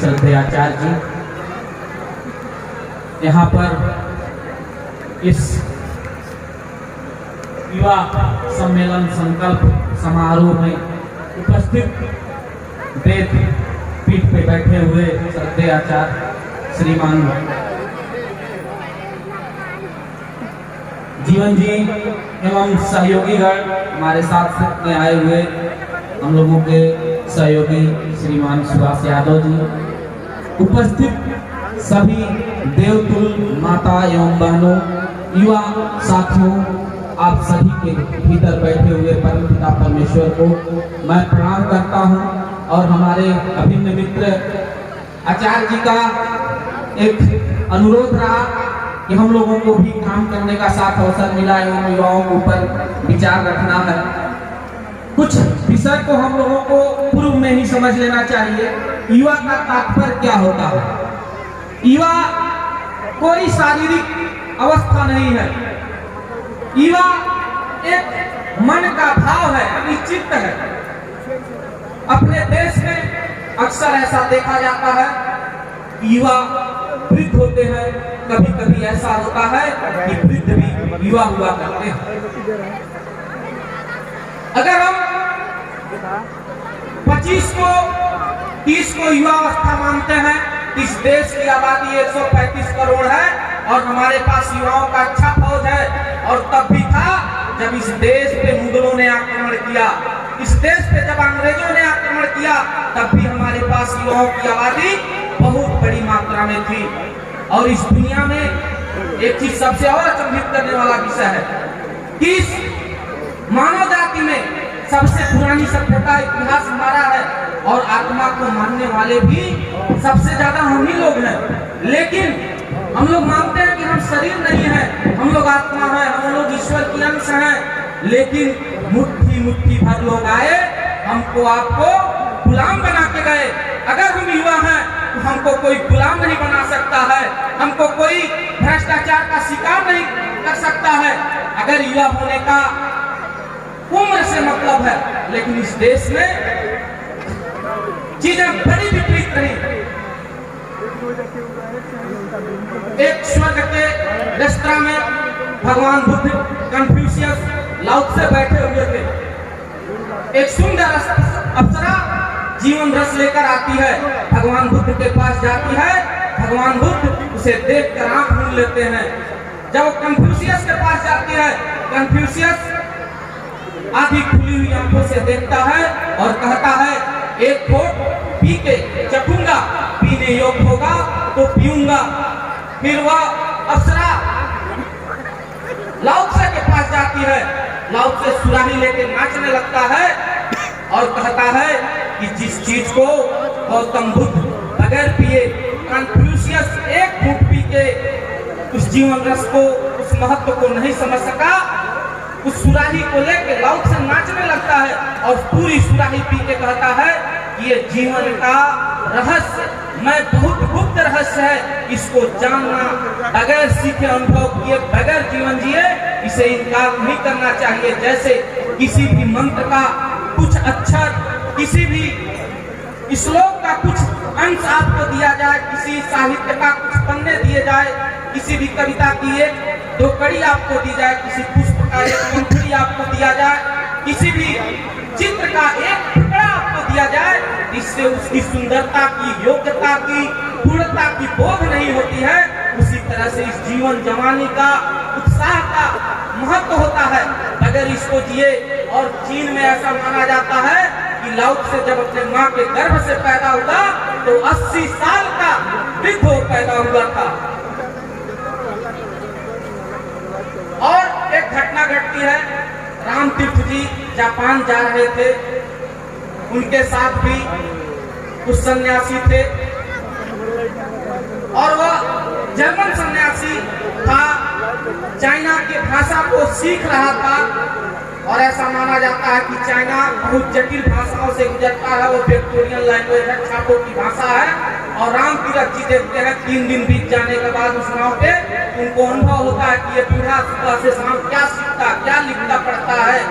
श्रद्धेय आचार्य जी यहाँ पर इस युवा सम्मेलन संकल्प समारोह में उपस्थित वेद पीठ पे बैठे हुए श्रद्धेय आचार्य श्रीमान जीवन जी एवं सहयोगीगण हमारे साथ में आए हुए हम लोगों के सहयोगी श्रीमान सुभाष यादव जी, उपस्थित सभी देवतुल माता एवं बहनों, युवा साथियों, आप सभी के भीतर बैठे हुए परम पिता परमेश्वर को मैं प्रणाम करता हूं। और हमारे अभिन्न मित्र आचार्य जी का एक अनुरोध रहा कि हम लोगों को भी काम करने का साथ अवसर मिला एवं युवाओं के ऊपर विचार रखना है। कुछ विषय को हम लोगों को पूर्व में ही समझ लेना चाहिए। युवा का तात्पर्य क्या होता है? युवा कोई शारीरिक अवस्था नहीं है, युवा एक मन का भाव है, निश्चित है। अपने देश में अक्सर ऐसा देखा जाता है कि युवा वृद्ध होते हैं, कभी कभी ऐसा होता है कि वृद्ध भी युवा हुआ करते हैं। अगर हम 25 को 30 को युवा अवस्था मानते हैं, इस देश की आबादी 135 करोड़ है और हमारे पास युवाओं का अच्छा फौज है। और तब भी था जब इस देश पे मुगलों ने आक्रमण किया, इस देश पे जब अंग्रेजों ने आक्रमण किया, तब भी हमारे पास युवाओं की आबादी बहुत बड़ी मात्रा में थी। और इस दुनिया में एक चीज सबसे और अचंभित करने वाला विषय है कि इस मानव जाति में सबसे पुरानी सभ्यता इतिहास हमारा है और आत्मा को मानने वाले भी सबसे ज्यादा हम ही लोग हैं। लेकिन हम लोग मानते हैं कि हम शरीर नहीं है, हम लोग आत्मा है, हम लोग ईश्वर की अंश हैं। लेकिन मुट्ठी मुट्ठी भर लोग आए, हमको आपको गुलाम बना के गए। अगर हम युवा हैं तो हमको कोई गुलाम नहीं बना सकता है, हमको कोई भ्रष्टाचार का शिकार नहीं कर सकता है। अगर युवा होने का उम्र से मतलब है, लेकिन इस देश में चीजें बड़ी विपरीत रही। एक स्वर्ग के रेस्तरां में भगवान बुद्ध, कन्फ्यूशियस, लाओ त्से बैठे हुए थे। एक सुंदर अप्सरा जीवन रस लेकर आती है, भगवान बुद्ध के पास जाती है। भगवान बुद्ध उसे देखकर आंख मूंद लेते हैं। जब वो कन्फ्यूशियस के पास जाती है, कन्फ्यूशियस आधी खुली हुई आंखों से देखता है और कहता है, एक घोट पी के चखूंगा, पीने योग्य होगा तो पीऊंगा। फिर वह अप्सरा लाओ त्से के पास जाती है, लाओ त्से सुराही लेके नाचने लगता है और कहता है कि जिस चीज को गौतम बुद्ध बगैर पिए, कन्फ्यूशियस एक घूंट पी के उस जीवन रस को, उस महत्व को नहीं समझ सका, उस सुराही को लेके लाओ त्से नाचने लगता है और पूरी सुराही पी के कहता है कि ये जीवन का रहस्य, मैं बहुत गुप्त रहस्य है, इसको जानना बगैर सीखे, अनुभव किए बगैर जीवन जिए, इसे इनकार नहीं करना चाहिए। जैसे किसी भी मंत्र का कुछ अक्षर, किसी भी श्लोक का कुछ अंश आपको दिया जाए, किसी साहित्य का कुछ पन्ने दिए जाए, किसी भी कविता की एक दो कड़ी आपको दी जाए, किसी पुष्प का एक पंखुड़ी आपको दिया जाए, किसी भी चित्र का एक टुकड़ा आपको दिया जाए, इससे उसकी सुंदरता की, योग्यता की, पूर्णता की बोध नहीं होती है। उसी तरह से इस जीवन जवानी का, उत्साह का महत्व होता है अगर इसको जिए। और चीन में ऐसा माना जाता है कि लाओ त्से जब अपने माँ के गर्भ से पैदा हुआ तो 80 साल का वृद्ध हो पैदा हुआ था। और एक घटना घटती है, राम तीर्थ जी जापान जा रहे थे, उनके साथ भी कुछ सन्यासी थे और वह जर्मन सन्यासी था, चाइना की भाषा को सीख रहा था। और ऐसा माना जाता है कि चाइना बहुत जटिल भाषाओं से गुजरता है, वो विक्टोरियन लैंग्वेज है, छापों की भाषा है। और राम तीर्थ जी देखते हैं 3 दिन बीत जाने के बाद उस गाँव पे उनको अनुभव होता है कि ये बूढ़ा सुबह से शाम क्या सीखता, क्या लिखता पढ़ता है।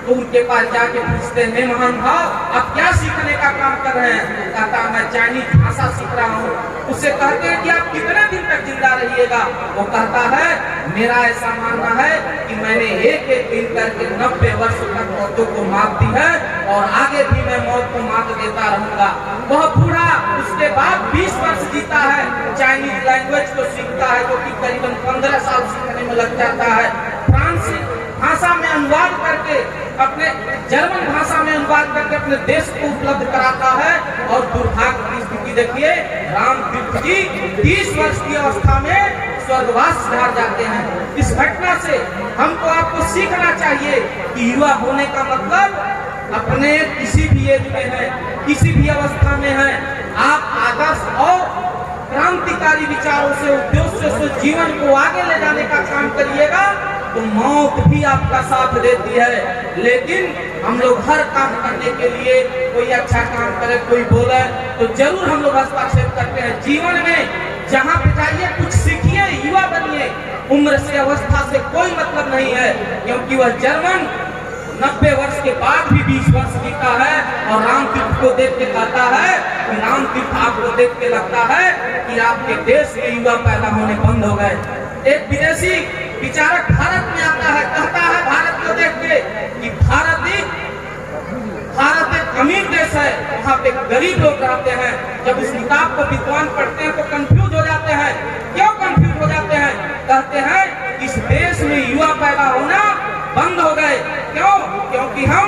तो उनके पास जाके पूछते हैं, महान भाव आप क्या सीखने का काम कर रहे हैं? कहता मैं चाइनीज भाषा सीख रहा हूँ। उससे कहते हैं कि आप कितने दिन तक जिंदा रहिएगा? वो कहता है मेरा ऐसा मानना है कि मैंने एक एक दिन करके 90 वर्ष तक मौतों को मात दी है और आगे भी मैं मौत को मात देता रहूंगा। वह बूढ़ा उसके बाद 20 वर्ष जीता है, चाइनीज लैंग्वेज को सीखता है, जो कि करीबन 15 साल सीखने में लग जाता है। फ्रांसीसी भाषा में अनुवाद करके, अपने जर्मन भाषा में अनुवाद करके अपने देश को उपलब्ध कराता है। और दुर्भाग्य की स्थिति देखिए, रामतीर्थ जी 30 वर्ष की अवस्था में स्वर्गवास सिधार जाते हैं। इस घटना से हमको आपको सीखना चाहिए कि युवा होने का मतलब अपने किसी भी एज में है, किसी भी अवस्था में है, आप आदर्श और क्रांतिकारी विचारों से, उद्देश्य से जीवन को आगे ले जाने का काम करिएगा तो मौत भी आपका साथ देती है। लेकिन हम लोग हर काम करने के लिए, कोई अच्छा काम करे, कोई बोले तो जरूर हम लोग हस्तक्षेप करते हैं। जीवन में जहाँ पे जाइए कुछ सीखिए, युवा बनिए। उम्र से, अवस्था से कोई मतलब नहीं है, क्योंकि वह जर्मन 90 वर्ष के बाद भी 20 वर्ष जीता है और रामतीर्थ को देख के कहता है कि रामतीर्थ आपको देख के लगता है कि आपके देश के युवा पैदा होने बंद हो गए। एक विदेशी विचारक भारत में आता है, कहता है भारत को देख के कि भारत एक अमीर देश है, वहाँ पे गरीब लोग रहते हैं। जब इस किताब को विद्वान पढ़ते हैं तो कंफ्यूज हो जाते हैं। क्यों कंफ्यूज हो जाते हैं? कहते हैं इस देश में युवा पैदा होना बंद हो गए। क्यों? क्योंकि हम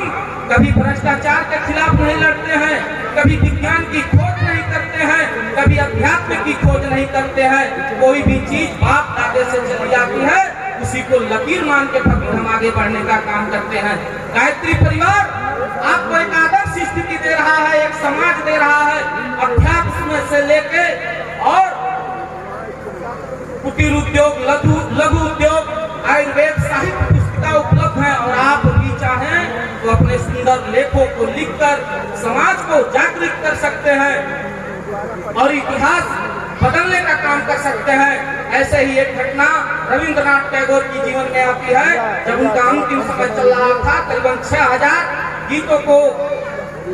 कभी भ्रष्टाचार के खिलाफ नहीं लड़ते हैं, कभी विज्ञान की खोज नहीं करते हैं, कभी अध्यात्म की खोज नहीं करते हैं। कोई भी चीज बाप दादे से चली जाती है, उसी को लकीर मान के फिर हम आगे बढ़ने का काम करते हैं। गायत्री परिवार आपको एक आदर्श स्थिति दे रहा है, एक समाज दे रहा है। अध्यात्म से लेके और कुटीर उद्योग, लघु उद्योग, आयुर्वेद, साहित्य पुस्तिका उपलब्ध है। और आप भी चाहें तो अपने सुंदर लेखों को लिखकर समाज को जागृत कर सकते हैं और इतिहास बदलने का काम कर सकते हैं। ऐसे ही एक घटना रविंद्रनाथ टैगोर की जीवन में आती है। जब उनका अंतिम समय चल रहा था, करीबन 6000 गीतों को,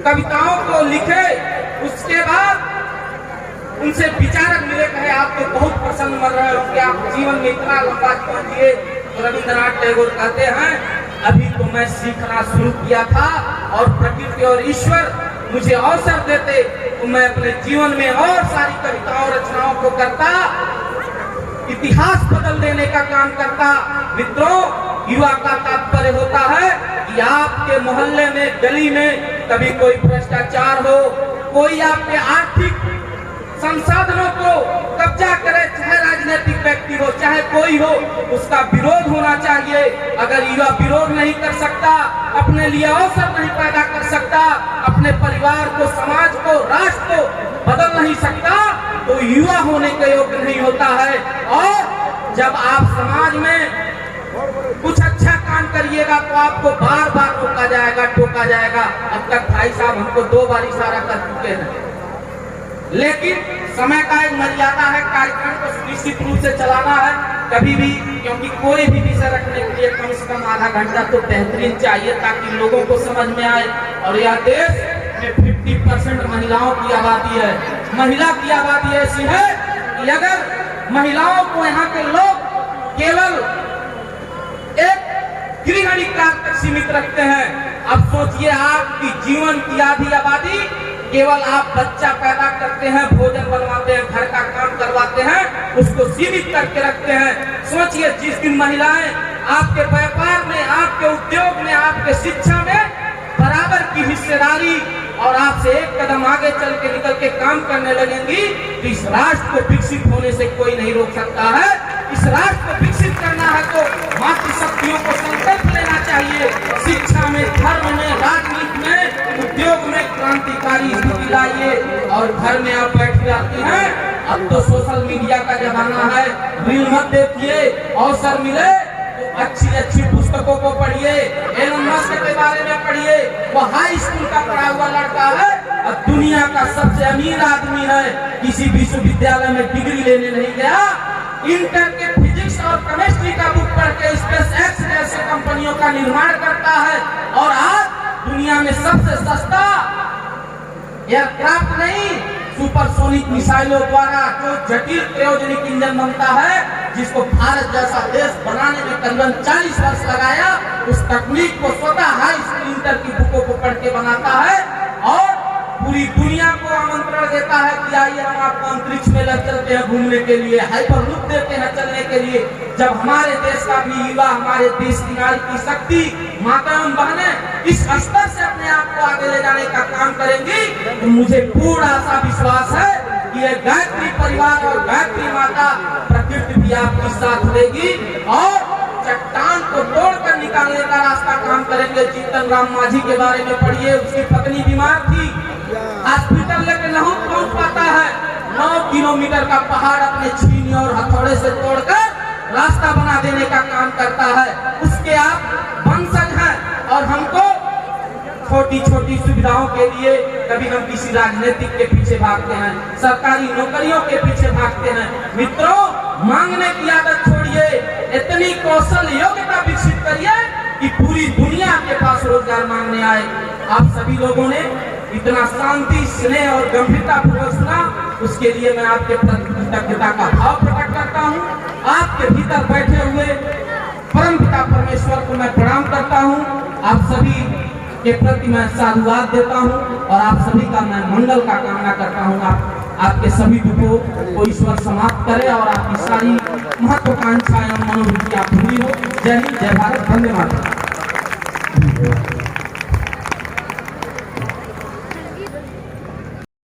कविताओं को लिखे। उसके बाद उनसे विचारक मिले, कहे आप तो बहुत प्रसन्न मर रहे हो कि आप जीवन में इतना लंबा जीवन जिए। तो रविंद्रनाथ टैगोर कहते हैं अभी तो मैं सीखना शुरू किया था और प्रकृति और ईश्वर मुझे अवसर देते तो मैं अपने जीवन में और सारी कविताओं रचनाओं को करता, इतिहास बदल देने का काम करता। मित्रों, युवा का तात्पर्य होता है कि आपके मोहल्ले में, गली में कभी कोई भ्रष्टाचार हो, कोई आपके आर्थिक संसाधनों को कब्जा करे, चाहे राजनीतिक व्यक्ति हो, चाहे कोई हो, उसका विरोध होना चाहिए। अगर युवा विरोध नहीं कर सकता, अपने लिए अवसर नहीं पैदा कर सकता, अपने परिवार को, समाज को, राष्ट्र को बदल नहीं सकता, तो युवा होने के योग्य नहीं होता है। और जब आप समाज में कुछ अच्छा काम करिएगा तो आपको बार बार टोका जाएगा। अब तक भाई साहब हमको 2 बार इशारा कर चुके हैं। लेकिन समय का एक मर्यादा है, कार्यक्रम को निश्चित रूप से चलाना है कभी भी, क्योंकि कोई भी विषय रखने के लिए कम से कम आधा घंटा तो बेहतरीन चाहिए ताकि लोगों को समझ में आए। और यह देश में 50% महिलाओं की आबादी है। महिला की आबादी ऐसी है कि अगर महिलाओं को यहाँ के लोग केवल एक गृहिणी कार्य तक सीमित रखते हैं, अब सोचिए आपकी जीवन की आधी आबादी केवल आप बच्चा पैदा करते हैं, भोजन बनवाते हैं, घर का काम करवाते हैं, उसको सीमित करके रखते हैं। सोचिए जिस दिन महिलाएं आपके व्यापार में, आपके उद्योग में, आपके शिक्षा में बराबर की हिस्सेदारी और आपसे एक कदम आगे चल के निकल के काम करने लगेंगी, तो इस राष्ट्र को विकसित होने से कोई नहीं रोक सकता है। इस राष्ट्र को विकसित करना है तो मातृशक्तियों को संकल्प लेना चाहिए। शिक्षा में, धर्म में, राजनीति में, उद्योग में क्रांतिकारी स्थिति लाइए। और घर में आप बैठ जाती हैं, अब तो सोशल मीडिया का जमाना है, रील मत देखिए, अवसर मिले तो अच्छी पुस्तकों को पढ़िए। एलन मस्क के बारे में पढ़िए, वो हाई स्कूल का पढ़ा हुआ लड़का है और दुनिया का सबसे अमीर आदमी है। किसी विश्वविद्यालय में डिग्री लेने नहीं गया, इंटर के फिजिक्स और केमिस्ट्री का बुक पढ़ के स्पेस एक्स जैसे कंपनियों का निर्माण करता है और आज दुनिया में सबसे सस्ता एयरक्राफ्ट नहीं, सुपरसोनिक मिसाइलों द्वारा जो जटिल क्रायोजेनिक इंजन बनता है, जिसको भारत जैसा देश बनाने में करीबन 40 वर्ष लगाया, उस तकनीक को स्वतः हाई स्कूल इंटर की बुकों को पढ़ के बनाता है और पूरी दुनिया को आमंत्रण देता है कि आइए हम आपको अंतरिक्ष में ले चलते हैं घूमने के लिए, हाइपरलूप देते हैं चलने के लिए। जब हमारे देश का भी युवा, हमारे देश की नारी की शक्ति, माता एवं बहनें इस स्तर से अपने आप को आगे ले जाने का काम करेंगी, तो मुझे पूर्ण आशा विश्वास है कि ये गायत्री परिवार और गायत्री माता प्रकृति भी आपके साथ देगी और चट्टान को तोड़कर निकालने का रास्ता काम करेंगे। जीतन राम मांझी के बारे में पढ़िए, उसकी पत्नी बीमार थी, हॉस्पिटल लेकर नहीं पहुंच पाता है, 9 किलोमीटर का पहाड़ अपने छीनी और हथौड़े से तोड़कर रास्ता बना देने का काम करता है। उसके आप वंशज हैं और हमको छोटी छोटी सुविधाओं के लिए कभी हम किसी राजनीतिक के पीछे भागते हैं, सरकारी नौकरियों के पीछे भागते हैं। मित्रों, मांगने की आदत छोड़िए, इतनी कौशल योग्यता विकसित करिए कि पूरी दुनिया के पास रोजगार मांगने आए। आप सभी लोगों ने इतना शांति, स्नेह और गंभीरता पूर्वक सुना, उसके लिए मैं आपके प्रति कृतज्ञता का भाव प्रकट करता हूँ। आपके भीतर बैठे हुए परम पिता परमेश्वर को मैं प्रणाम करता हूँ। आप सभी के प्रति मैं साधुवाद देता हूँ और आप सभी का मैं मंगल का कामना करता हूँ। आपके सभी दुखों को ईश्वर समाप्त करे और आपकी सारी महत्वाकांक्षाएं मनोवृत्तियां पूरी हो। जय हिंद, जय भारत, वंदे मातरम।